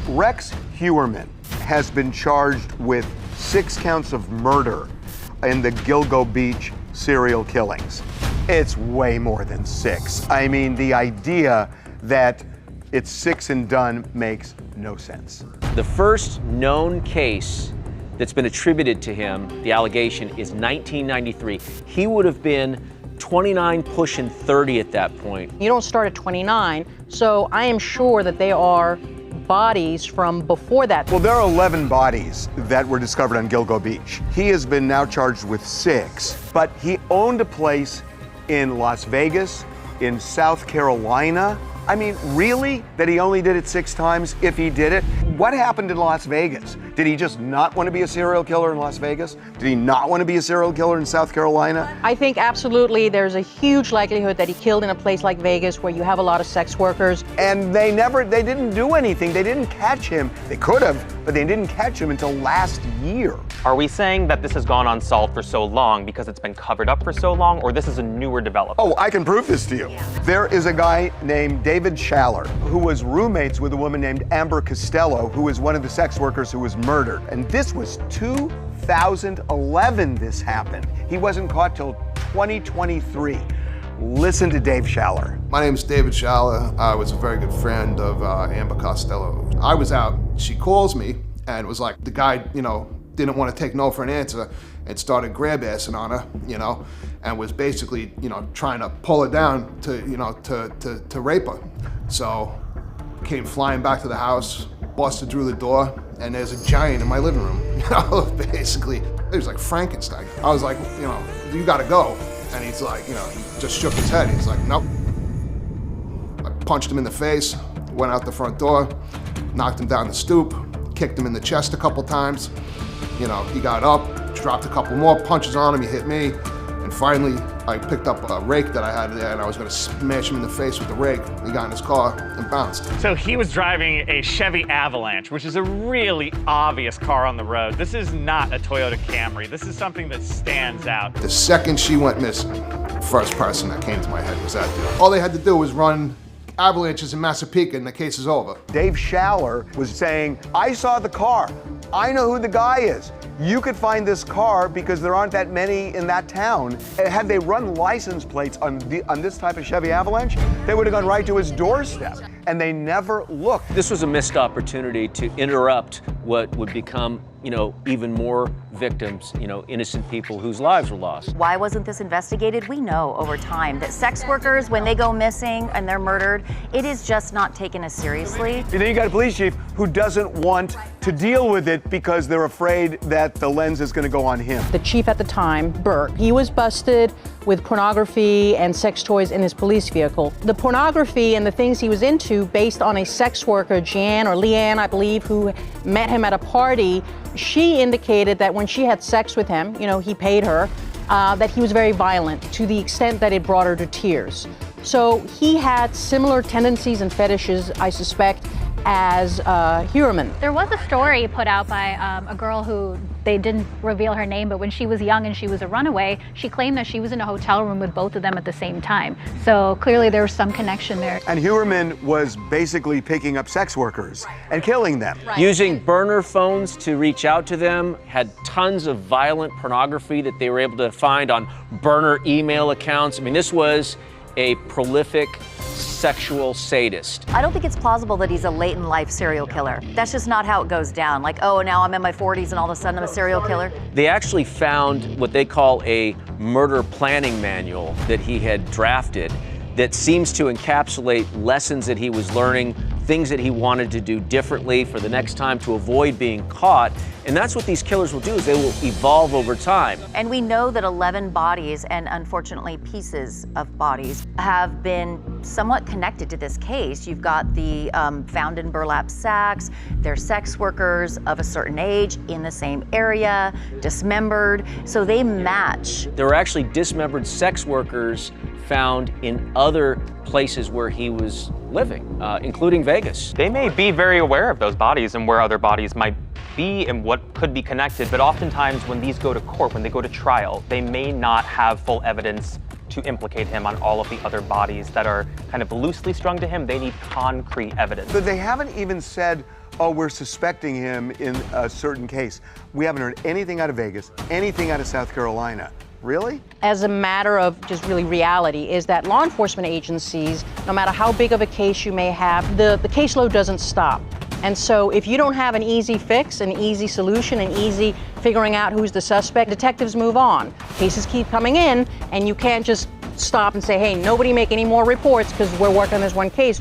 Rex Heuermann has been charged with 6 counts of murder in the Gilgo Beach serial killings. It's way more than 6. I mean, the idea that it's 6 and done makes no sense. The first known case that's been attributed to him, the allegation, is 1993. He would have been 29, pushing 30 at that point. You don't start at 29, so I am sure that they are bodies from before that. Well, there are 11 bodies that were discovered on Gilgo Beach. He has been now charged with 6, but he owned a place in Las Vegas, in South Carolina. I mean, really? That he only did it 6 times if he did it? What happened in Las Vegas? Did he just not want to be a serial killer in Las Vegas? Did he not want to be a serial killer in South Carolina? I think absolutely there's a huge likelihood that he killed in a place like Vegas where you have a lot of sex workers. And they didn't do anything. They didn't catch him. They could have, but they didn't catch him until last year. Are we saying that this has gone unsolved for so long because it's been covered up for so long, or this is a newer development? Oh, I can prove this to you. There is a guy named David Schaller who was roommates with a woman named Amber Costello, who was one of the sex workers who was murdered. And this was 2011 this happened. He wasn't caught till 2023. Listen to Dave Schaller. My name is David Schaller. I was a very good friend of Amber Costello. I was out, she calls me, and it was like the guy, didn't want to take no for an answer and started grab-assing on her, and was basically, trying to pull her down to, to rape her. So came flying back to the house, busted through the door, and there's a giant in my living room, basically. It was like Frankenstein. I was like, you gotta go. And he's like, he just shook his head. He's like, nope. I punched him in the face, went out the front door, knocked him down the stoop, kicked him in the chest a couple times. He got up, dropped a couple more punches on him, he hit me, and finally I picked up a rake that I had there and I was gonna smash him in the face with the rake. He got in his car and bounced. So he was driving a Chevy Avalanche, which is a really obvious car on the road. This is not a Toyota Camry. This is something that stands out. The second she went missing, the first person that came to my head was that dude. All they had to do was run avalanches in Massapequa and the case is over. Dave Schaller was saying, I saw the car. I know who the guy is. You could find this car because there aren't that many in that town. And had they run license plates on this type of Chevy Avalanche, they would have gone right to his doorstep. And they never looked. This was a missed opportunity to interrupt what would become, even more victims, innocent people whose lives were lost. Why wasn't this investigated? We know over time that sex workers, when they go missing and they're murdered, it is just not taken as seriously. And then you got a police chief who doesn't want to deal with it because they're afraid that the lens is going to go on him. The chief at the time, Burke, he was busted with pornography and sex toys in his police vehicle. The pornography and the things he was into, based on a sex worker, Jan or Leanne, I believe, who met him at a party, she indicated that when she had sex with him, he paid her, that he was very violent to the extent that it brought her to tears. So he had similar tendencies and fetishes, I suspect, as Heuermann. There was a story put out by a girl who, they didn't reveal her name, but when she was young and she was a runaway, she claimed that she was in a hotel room with both of them at the same time. So clearly there was some connection there. And Heuermann was basically picking up sex workers and killing them. Right. Using burner phones to reach out to them, had tons of violent pornography that they were able to find on burner email accounts. I mean, this was a prolific sexual sadist. I don't think it's plausible that he's a late in life serial killer. That's just not how it goes down. Like, oh, now I'm in my 40s and all of a sudden I'm a serial killer. They actually found what they call a murder planning manual that he had drafted that seems to encapsulate lessons that he was learning, things that he wanted to do differently for the next time to avoid being caught. And that's what these killers will do, is they will evolve over time. And we know that 11 bodies, and unfortunately pieces of bodies, have been somewhat connected to this case. You've got the found in burlap sacks, they're sex workers of a certain age in the same area, dismembered, so they match. There were actually dismembered sex workers found in other places where he was living, including Vegas. They may be very aware of those bodies and where other bodies might be and what could be connected, but oftentimes when these go to court, when they go to trial, they may not have full evidence to implicate him on all of the other bodies that are kind of loosely strung to him. They need concrete evidence. But they haven't even said oh, we're suspecting him in a certain case. We haven't heard anything out of Vegas, anything out of South Carolina. Really? As a matter of just really reality is that law enforcement agencies, no matter how big of a case you may have, the caseload doesn't stop. And so if you don't have an easy fix, an easy solution, an easy figuring out who's the suspect, detectives move on. Cases keep coming in, and you can't just stop and say, hey, nobody make any more reports because we're working on this one case.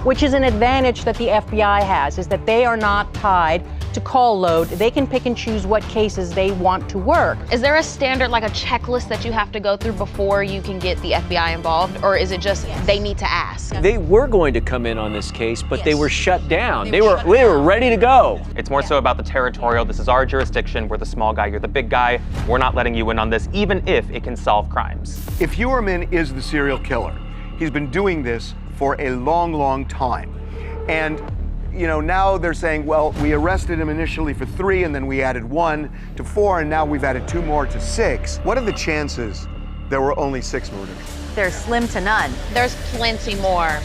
Which is an advantage that the FBI has, is that they are not tied to call load. They can pick and choose what cases they want to work. Is there a standard, like a checklist that you have to go through before you can get the FBI involved? Or is it just they need to ask? They were going to come in on this case, but they were shut down. They were ready to go. It's more so about the territorial. This is our jurisdiction. We're the small guy. You're the big guy. We're not letting you in on this, even if it can solve crimes. If Heuermann is the serial killer, he's been doing this for a long, long time. And you know, now they're saying, well, we arrested him initially for 3, and then we added 1 to 4, and now we've added 2 more to 6. What are the chances there were only 6 murders? They're slim to none. There's plenty more.